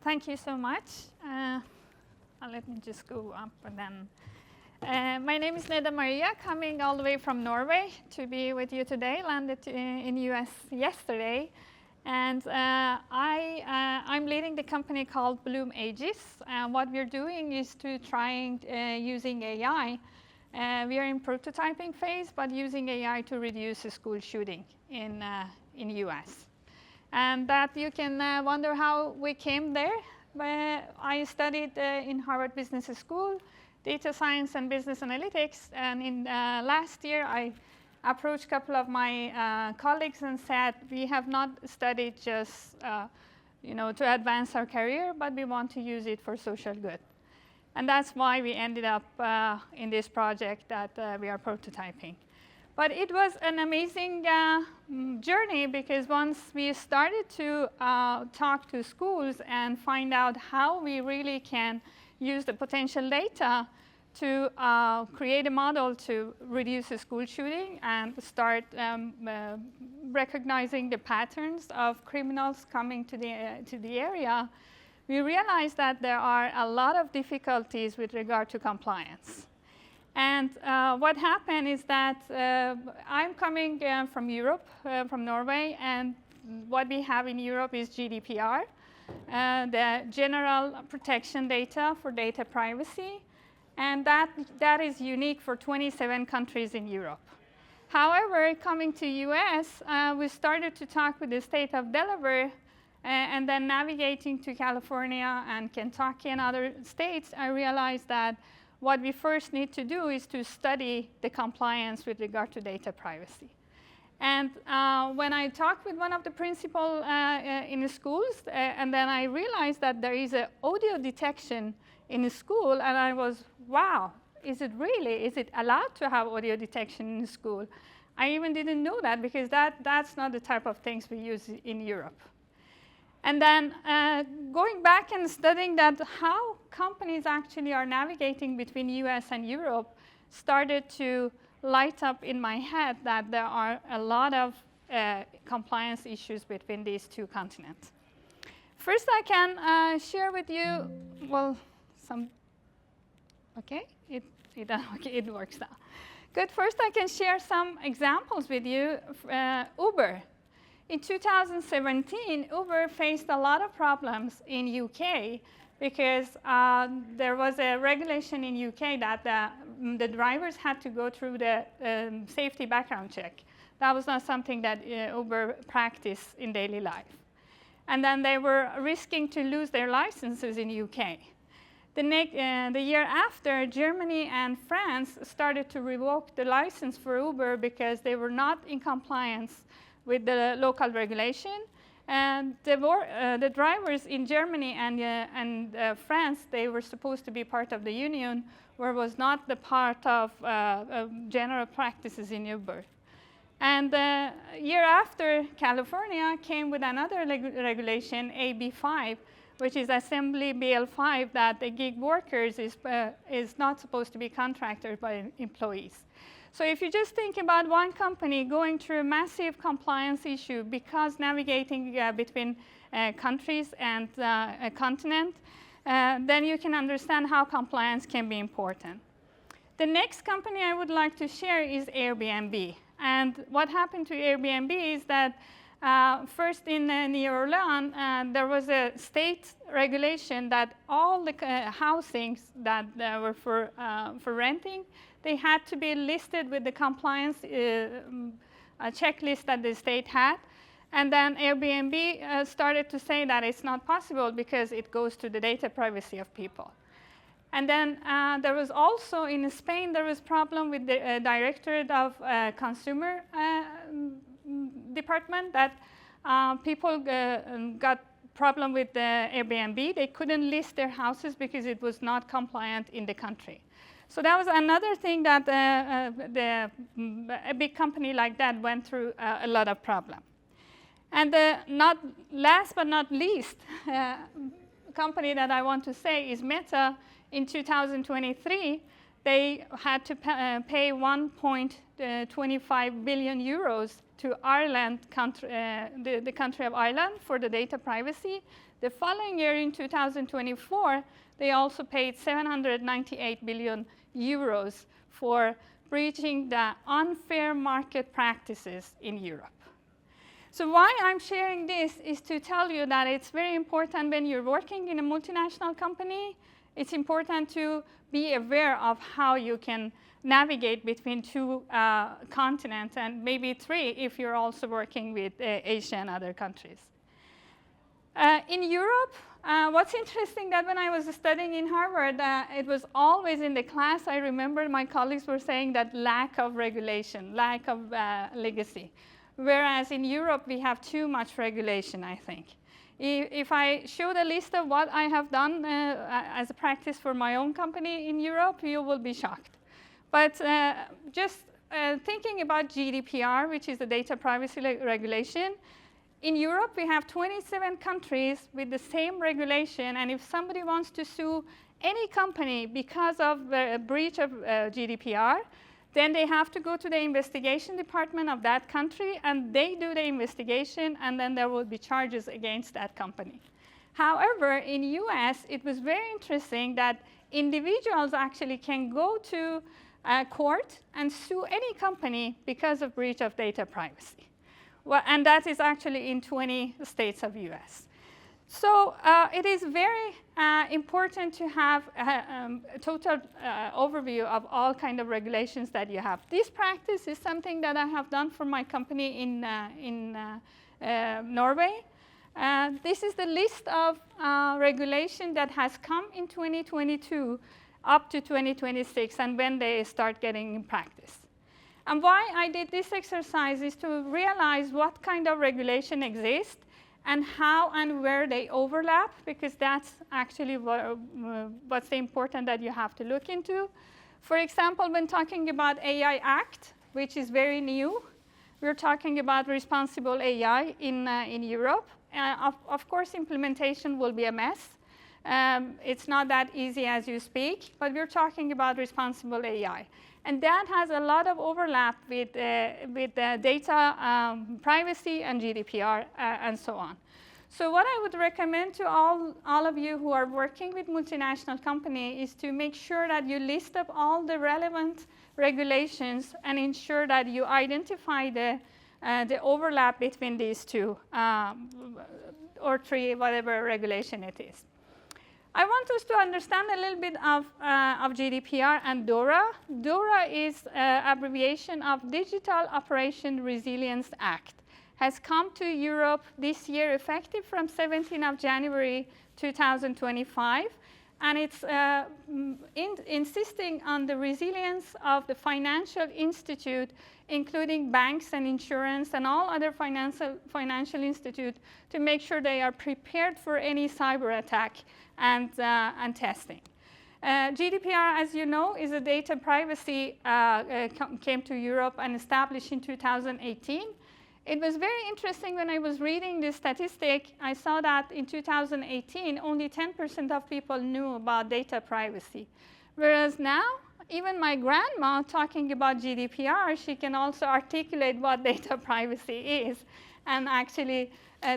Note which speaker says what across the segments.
Speaker 1: Thank you so much. Let me just go up and then. My name is Neda Maria, coming all the way from Norway to be with you today. Landed in US yesterday. And I'm leading the company called Bloom Aegis. What we're doing is to trying using AI. We are in prototyping phase, but using AI to reduce the school shooting in US. And that you can wonder how we came there. I studied in Harvard Business School, data science and business analytics. And in last year, I approached a couple of my colleagues and said, we have not studied just to advance our career, but we want to use it for social good. And that's why we ended up in this project that we are prototyping. But it was an amazing journey, because once we started to talk to schools and find out how we really can use the potential data to create a model to reduce the school shooting and start recognizing the patterns of criminals coming to the area, we realized that there are a lot of difficulties with regard to compliance. And what happened is that I'm coming from Europe, from Norway, and what we have in Europe is GDPR, the General Protection Data for Data Privacy, and that is unique for 27 countries in Europe. However, coming to US, we started to talk with the state of Delaware, and then navigating to California and Kentucky and other states, I realized that what we first need to do is to study the compliance with regard to data privacy. And when I talked with one of the principals in the schools, and then I realized that there is an audio detection in the school, and I was, wow, is it allowed to have audio detection in the school? I even didn't know that, because that's not the type of things we use in Europe. And then going back and studying that how companies actually are navigating between US and Europe started to light up in my head that there are a lot of compliance issues between these two continents. First, I can share with you, well, okay, it works now. Good, first I can share some examples with you. Uber. In 2017, Uber faced a lot of problems in UK, because there was a regulation in UK that the drivers had to go through the safety background check. That was not something that Uber practiced in daily life. And then they were risking to lose their licenses in UK. The year after, Germany and France started to revoke the license for Uber because they were not in compliance with the local regulation. And the drivers in Germany and France, they were supposed to be part of the union, where was not the part of general practices in Uber. And the year after, California came with another regulation, AB5, which is Assembly BL5, that the gig workers is not supposed to be contracted by employees. So if you just think about one company going through a massive compliance issue because navigating between countries and a continent, then you can understand how compliance can be important. The next company I would like to share is Airbnb. And what happened to Airbnb is that first in New Orleans, there was a state regulation that all the housings that were for renting, they had to be listed with the compliance checklist that the state had. And then Airbnb started to say that it's not possible because it goes to the data privacy of people. And then there was also in Spain, there was problem with the Directorate of Consumer Department that people got problem with the Airbnb. They couldn't list their houses because it was not compliant in the country. So that was another thing that a big company like that went through a lot of problem. And last but not least, company that I want to say is Meta. In 2023, they had to pay 1.25 billion euros to Ireland, the country of Ireland, for the data privacy. The following year, in 2024, they also paid 798 billion euros for breaching the unfair market practices in Europe. So why I'm sharing this is to tell you that it's very important when you're working in a multinational company. It's important to be aware of how you can navigate between two continents, and maybe three if you're also working with Asia and other countries. In Europe, what's interesting that when I was studying in Harvard, it was always in the class, I remember my colleagues were saying that lack of regulation, lack of legacy. Whereas in Europe, we have too much regulation, I think. If I show the list of what I have done as a practice for my own company in Europe, you will be shocked. But just thinking about GDPR, which is the data privacy regulation, in Europe, we have 27 countries with the same regulation, and if somebody wants to sue any company because of a breach of GDPR, then they have to go to the investigation department of that country, and they do the investigation, and then there will be charges against that company. However, in US, it was very interesting that individuals actually can go to court and sue any company because of breach of data privacy. Well, and that is actually in 20 states of US. So it is very important to have a total overview of all kind of regulations that you have. This practice is something that I have done for my company in Norway. This is the list of regulation that has come in 2022 up to 2026, and when they start getting in practice. And why I did this exercise is to realize what kind of regulation exists and how and where they overlap, because that's actually what's important that you have to look into. For example, when talking about AI Act, which is very new, we're talking about responsible AI in Europe. Of course, implementation will be a mess. It's not that easy as you speak, but we're talking about responsible AI. And that has a lot of overlap with data privacy and GDPR and so on. So what I would recommend to all of you who are working with multinational companies is to make sure that you list up all the relevant regulations and ensure that you identify the overlap between these two or three, whatever regulation it is. I want us to understand a little bit of GDPR and DORA. DORA is an abbreviation of Digital Operation Resilience Act. Has come to Europe this year, effective from 17th of January 2025. And it's insisting on the resilience of the financial institute, including banks and insurance and all other financial institutes, to make sure they are prepared for any cyber attack and testing. GDPR, as you know, is a data privacy, came to Europe and established in 2018. It was very interesting when I was reading this statistic. I saw that in 2018, only 10% of people knew about data privacy. Whereas now, even my grandma talking about GDPR, she can also articulate what data privacy is and actually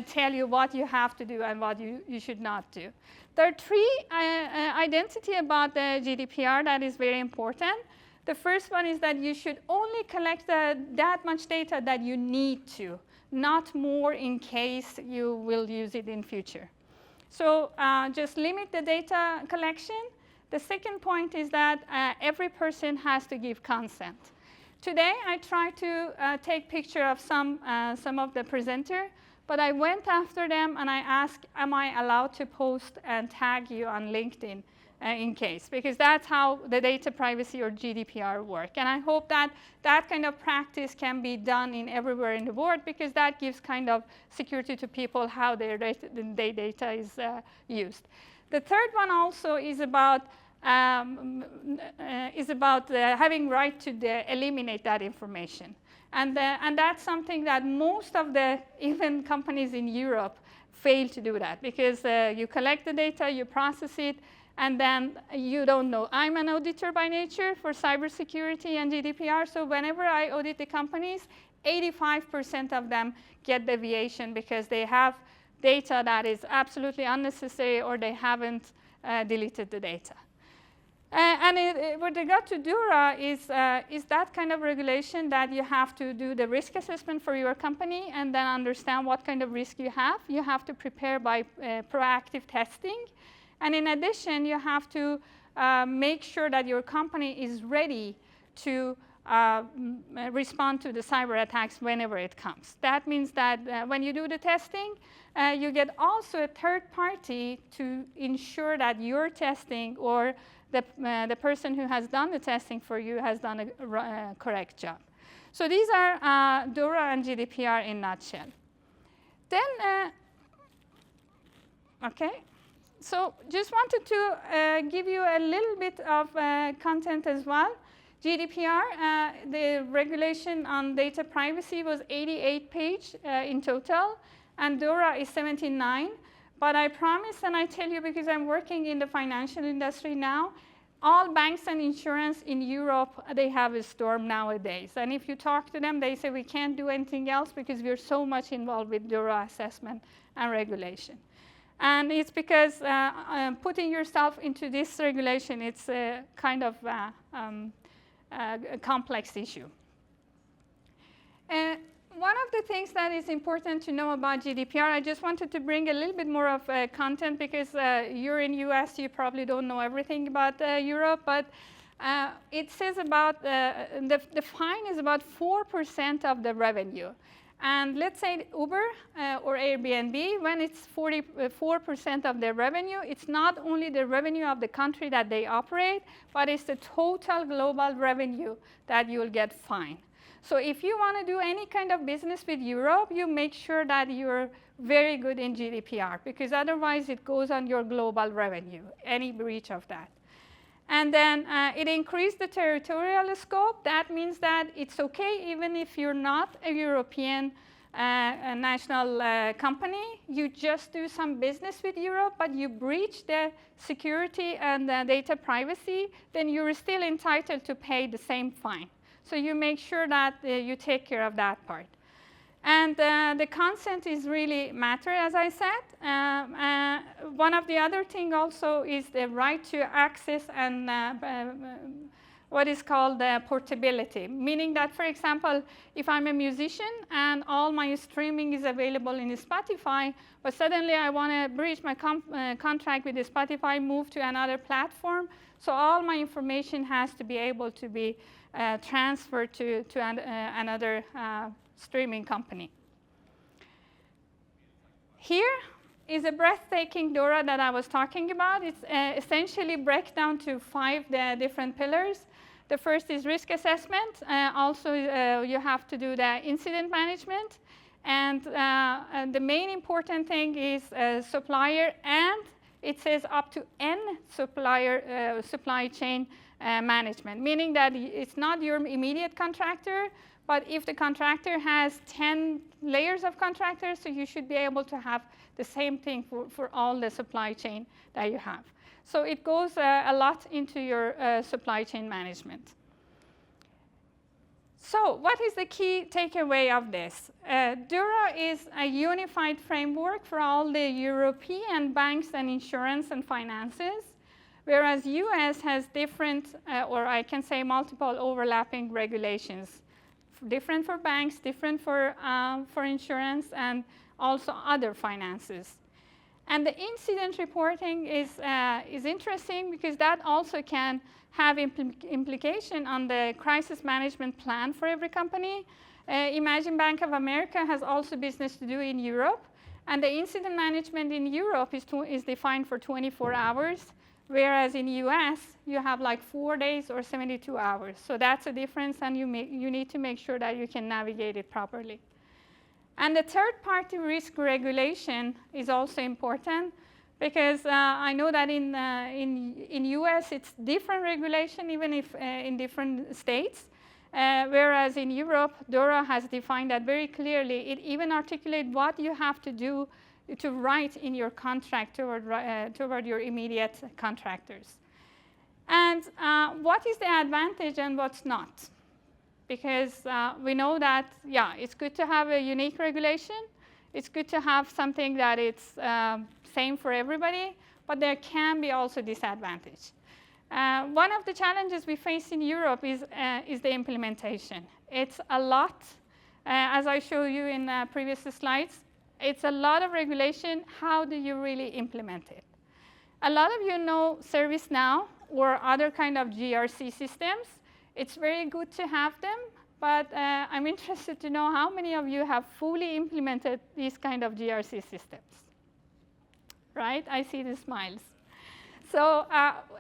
Speaker 1: tell you what you have to do and what you should not do. There are three identities about the GDPR that is very important. The first one is that you should only collect that much data that you need to, not more in case you will use it in future. So just limit the data collection. The second point is that every person has to give consent. Today, I tried to take picture of some of the presenter, but I went after them and I asked, am I allowed to post and tag you on LinkedIn? In case, because that's how the data privacy or GDPR work. And I hope that that kind of practice can be done in everywhere in the world, because that gives kind of security to people how their data is used. The third one also is about having right to eliminate that information. And that's something that most of the even companies in Europe fail to do that, because you collect the data, you process it, and then you don't know. I'm an auditor by nature for cybersecurity and GDPR, so whenever I audit the companies, 85% of them get deviation because they have data that is absolutely unnecessary or they haven't deleted the data. With regard to DORA is that kind of regulation that you have to do the risk assessment for your company and then understand what kind of risk you have. You have to prepare by proactive testing. And in addition, you have to make sure that your company is ready to respond to the cyber attacks whenever it comes. That means that when you do the testing, you get also a third party to ensure that your testing or the person who has done the testing for you has done a correct job. So these are DORA and GDPR in a nutshell. Then, okay. So just wanted to give you a little bit of content as well. GDPR, the regulation on data privacy was 88 pages in total, and DORA is 79. But I promise, and I tell you because I'm working in the financial industry now, all banks and insurance in Europe, they have a storm nowadays. And if you talk to them, they say we can't do anything else because we're so much involved with DORA assessment and regulation. And it's because putting yourself into this regulation, it's a kind of a complex issue. One of the things that is important to know about GDPR, I just wanted to bring a little bit more of content because you're in US, you probably don't know everything about Europe, but it says about the fine is about 4% of the revenue. And let's say Uber or Airbnb, when it's 44% of their revenue, it's not only the revenue of the country that they operate, but it's the total global revenue that you'll get fined. So if you want to do any kind of business with Europe, you make sure that you're very good in GDPR, because otherwise it goes on your global revenue, any breach of that. And then it increased the territorial scope. That means that it's okay even if you're not a European national company. You just do some business with Europe, but you breach the security and the data privacy, then you're still entitled to pay the same fine. So you make sure that you take care of that part. And the consent is really matter, as I said. One of the other thing also is the right to access and what is called portability, meaning that, for example, if I'm a musician and all my streaming is available in Spotify, but suddenly I want to breach my contract with Spotify, move to another platform, so all my information has to be able to be transferred to another streaming company. Here is a breathtaking DORA that I was talking about. It's essentially break down to 5 different pillars. The first is risk assessment. Also, you have to do the incident management. And the main important thing is supplier, and it says up to N supplier supply chain management, meaning that it's not your immediate contractor, but if the contractor has 10 layers of contractors, so you should be able to have the same thing for all the supply chain that you have. So it goes a lot into your supply chain management. So what is the key takeaway of this? DORA is a unified framework for all the European banks and insurance and finances, whereas US has different, or I can say multiple overlapping regulations. Different for banks, different for insurance, and also other finances. And the incident reporting is interesting because that also can have implication on the crisis management plan for every company. Imagine Bank of America has also business to do in Europe, and the incident management in Europe is defined for 24 hours. Whereas in US, you have like 4 days or 72 hours. So that's a difference, and you need to make sure that you can navigate it properly. And the third-party risk regulation is also important because I know that in US, it's different regulation, even if in different states. Whereas in Europe, DORA has defined that very clearly. It even articulates what you have to do to write in your contract toward your immediate contractors. And what is the advantage and what's not? Because we know that, yeah, it's good to have a unique regulation. It's good to have something that it's same for everybody, but there can be also disadvantage. One of the challenges we face in Europe is the implementation. It's a lot, as I showed you in previous slides. It's a lot of regulation. How do you really implement it? A lot of you know ServiceNow or other kind of GRC systems. It's very good to have them, but I'm interested to know how many of you have fully implemented these kind of GRC systems, right? I see the smiles. So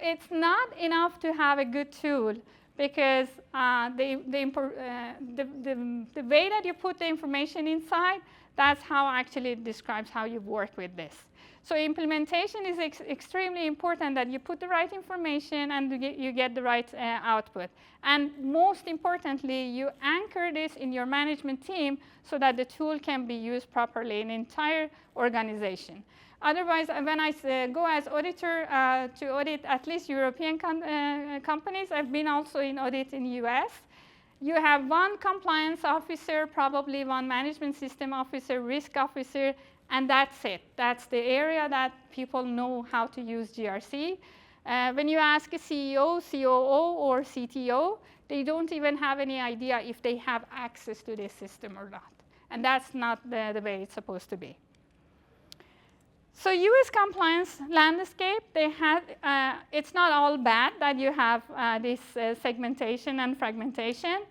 Speaker 1: it's not enough to have a good tool, because the way that you put the information inside, that's how actually it describes how you work with this. So implementation is extremely important, that you put the right information and you get the right output. And most importantly, you anchor this in your management team so that the tool can be used properly in the entire organization. Otherwise, when I go as auditor to audit at least European companies, I've been also in audit in US. You have one compliance officer, probably one management system officer, risk officer, and that's it. That's the area that people know how to use GRC. When you ask a CEO, COO, or CTO, they don't even have any idea if they have access to this system or not. And that's not the way it's supposed to be. So US compliance landscape, they have, it's not all bad that you have this segmentation and fragmentation.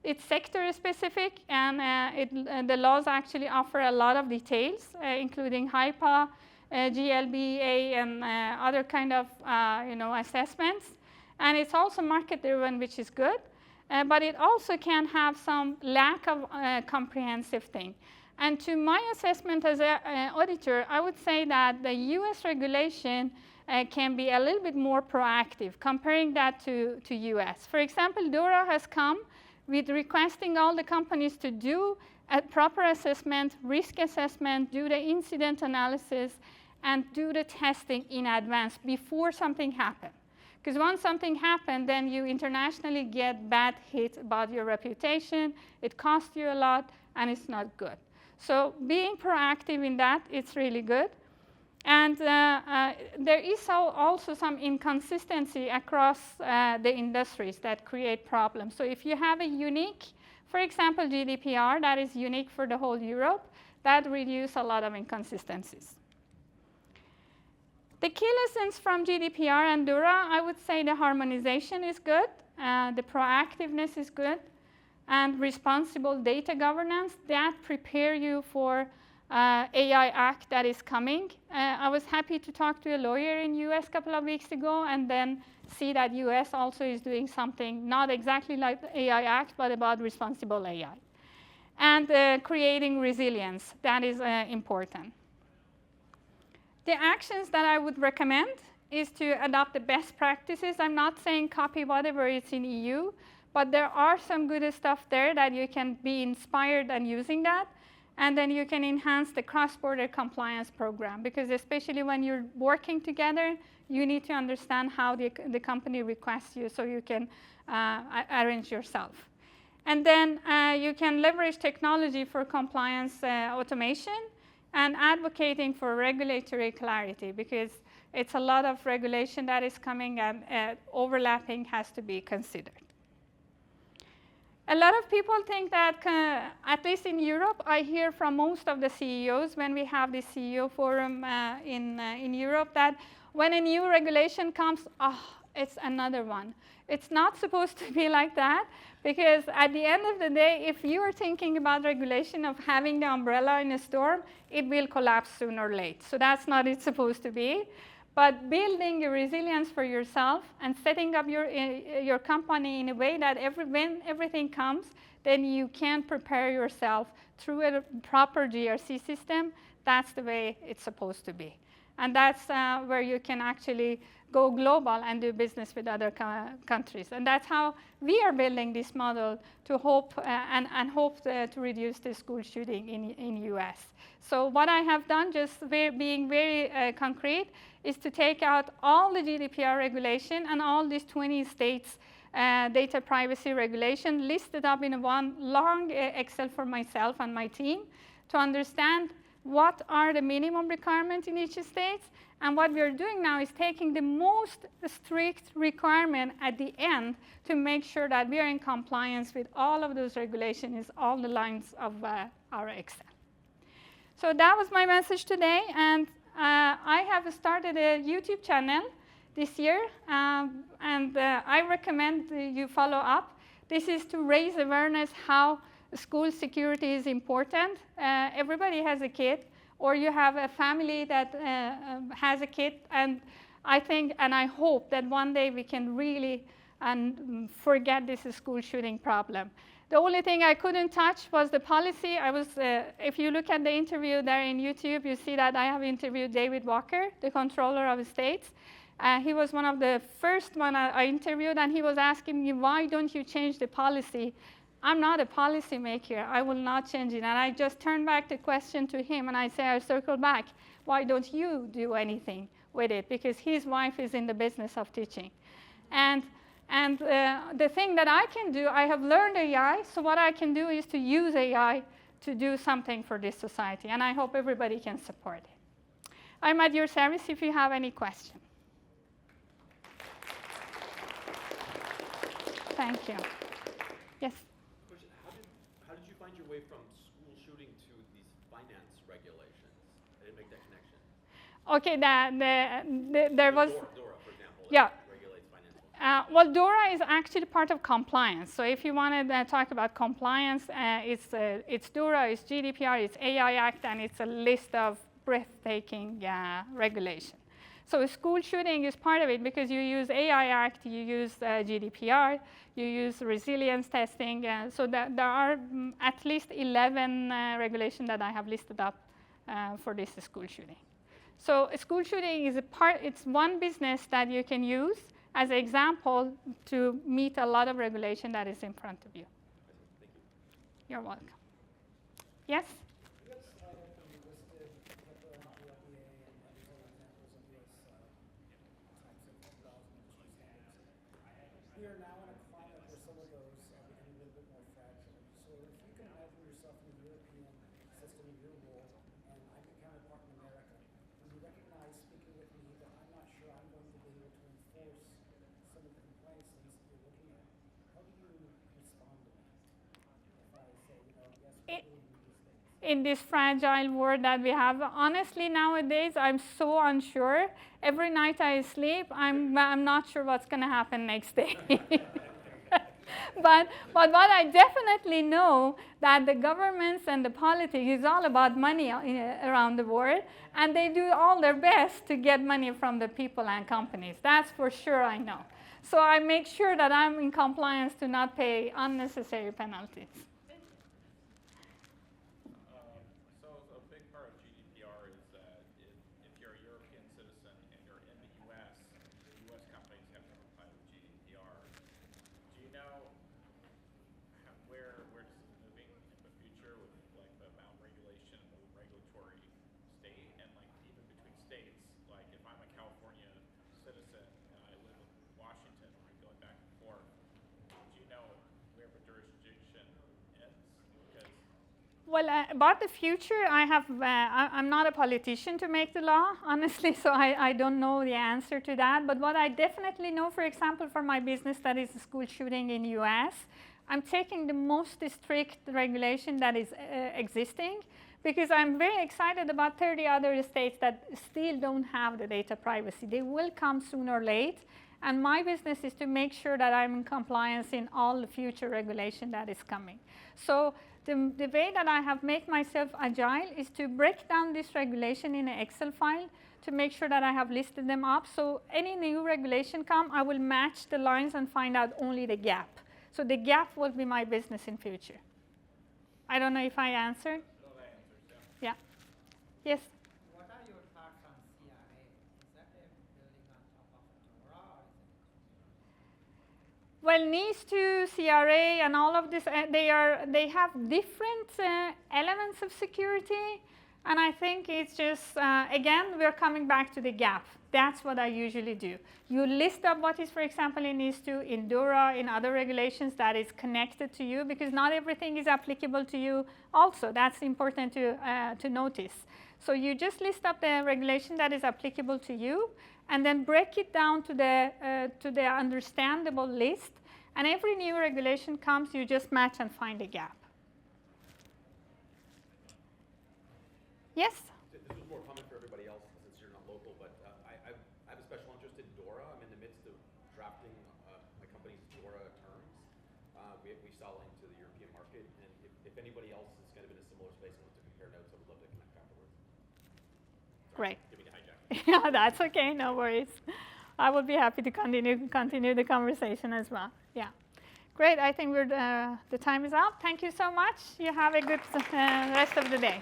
Speaker 1: It's sector specific, and the laws actually offer a lot of details, including HIPAA, GLBA, and other kind of assessments. And it's also market driven, which is good, but it also can have some lack of comprehensive thing. And to my assessment as an auditor, I would say that the US regulation can be a little bit more proactive, comparing that to US. For example, DORA has come with requesting all the companies to do a proper assessment, risk assessment, do the incident analysis, and do the testing in advance before something happens. Because once something happens, then you internationally get bad hit about your reputation, it costs you a lot, and it's not good. So being proactive in that, it's really good. And there is also some inconsistency across the industries that create problems. So if you have a unique, for example, GDPR that is unique for the whole Europe, that reduces a lot of inconsistencies. The key lessons from GDPR and DORA, I would say the harmonization is good, the proactiveness is good, and responsible data governance, that prepare you for AI Act that is coming. I was happy to talk to a lawyer in US a couple of weeks ago, and then see that US also is doing something not exactly like the AI Act, but about responsible AI. And creating resilience, that is important. The actions that I would recommend is to adopt the best practices. I'm not saying copy whatever is in EU, but there are some good stuff there that you can be inspired and using that. And then you can enhance the cross-border compliance program, because especially when you're working together, you need to understand how the company requests you so you can arrange yourself. And then you can leverage technology for compliance automation and advocating for regulatory clarity, because it's a lot of regulation that is coming, and overlapping has to be considered. A lot of people think that, at least in Europe, I hear from most of the CEOs when we have this CEO forum in Europe, that when a new regulation comes, it's another one. It's not supposed to be like that, because at the end of the day, if you are thinking about regulation of having the umbrella in a storm, it will collapse sooner or later. So that's not it's supposed to be. But building your resilience for yourself and setting up your company in a way that when everything comes, then you can prepare yourself through a proper GRC system. That's the way it's supposed to be. And that's where you can actually go global and do business with other countries. And that's how we are building this model to hope and hope to reduce the school shooting in US. So what I have done, just being very concrete, is to take out all the GDPR regulation and all these 20 states data privacy regulation, listed up in one long Excel for myself and my team to understand what are the minimum requirements in each state. And what we are doing now is taking the most strict requirement at the end to make sure that we are in compliance with all of those regulations, all the lines of our Excel. So that was my message today. And I have started a YouTube channel this year, and I recommend you follow up. This is to raise awareness how school security is important. Everybody has a kid, or you have a family that has a kid, and I think and I hope that one day we can really forget this school shooting problem. The only thing I couldn't touch was the policy. I was, if you look at the interview there in YouTube, you see that I have interviewed David Walker, the controller of states. He was one of the first one I interviewed, and he was asking me, why don't you change the policy? I'm not a policy maker. I will not change it. And I just turned back the question to him, and I say, I circle back. Why don't you do anything with it? Because his wife is in the business of teaching. And the thing that I can do, I have learned AI, so what I can do is to use AI to do something for this society, and I hope everybody can support it. I'm at your service if you have any questions. Thank you. Yes?
Speaker 2: Question, how did you find your way from school shooting to these finance regulations? I didn't make that connection.
Speaker 1: Okay, there was...
Speaker 2: DORA, for example.
Speaker 1: Yeah.
Speaker 2: Regulates finance.
Speaker 1: Well, DORA is actually part of compliance. So if you want to talk about compliance, it's DORA, it's GDPR, it's AI Act, and it's a list of breathtaking regulations. So school shooting is part of it because you use AI Act, you use GDPR, you use resilience testing. So there are at least 11 regulations that I have listed up for this school shooting. So school shooting is it's one business that you can use as an example to meet a lot of regulation that is in front of you.
Speaker 2: Thank you.
Speaker 1: You're welcome. Yes?
Speaker 3: We are now in a climate where some of those are becoming a little bit more fragile. So if you can imagine yourself in the European system in your role, and I can counterpart in America, and you recognize speaking with me that I'm not sure I'm going to be able to enforce some of the compliance things that you're looking at, how do you respond to that? If I say, yes, we're doing these things.
Speaker 1: In this fragile world that we have, honestly, nowadays, I'm so unsure. Every night I sleep, I'm not sure what's going to happen next day. But what I definitely know that the governments and the politics is all about money around the world, and they do all their best to get money from the people and companies. That's for sure I know. So I make sure that I'm in compliance to not pay unnecessary penalties.
Speaker 4: So a big part of GDPR is that if you're a European citizen and you're in the US companies have to comply with GDPR. Do you know where this is moving in the future with like the amount of regulation and the regulatory state, and like even between states? Like if I'm a California citizen and I live in Washington, or I'm going back and forth, do you know where the jurisdiction ends? Because
Speaker 1: Well, about the future, I'm not a politician to make the law, honestly, so I don't know the answer to that. But what I definitely know, for example, for my business that is school shooting in US, I'm taking the most strict regulation that is existing, because I'm very excited about 30 other states that still don't have the data privacy. They will come sooner or late. And my business is to make sure that I'm in compliance in all the future regulation that is coming. So the way that I have made myself agile is to break down this regulation in an Excel file to make sure that I have listed them up. So any new regulation come, I will match the lines and find out only the gap. So the gap will be my business in future. I don't know if I answered.
Speaker 4: no, that answers,
Speaker 1: Yeah. Yes?
Speaker 5: What are your thoughts on CRM?
Speaker 1: Well, NIS2, CRA, and all of this, they have different elements of security. And I think it's just, again, we're coming back to the gap. That's what I usually do. You list up what is, for example, in NIS2, in DORA, in other regulations that is connected to you, because not everything is applicable to you also. That's important to notice. So you just list up the regulation that is applicable to you, and then break it down to the understandable list. And every new regulation comes, you just match and find a gap. Yes?
Speaker 2: This was more common for everybody else since you're not local, but I have a special interest in DORA. I'm in the midst of drafting my company's DORA terms. We sell into the European market, and if anybody else is kind of in a similar space and wants to compare notes, I would love to connect afterwards.
Speaker 1: Great.
Speaker 2: Give me the hijack.
Speaker 1: Yeah, that's okay, no worries. I would be happy to continue the conversation as well. Yeah. Great, I think the time is up. Thank you so much. You have a good rest of the day.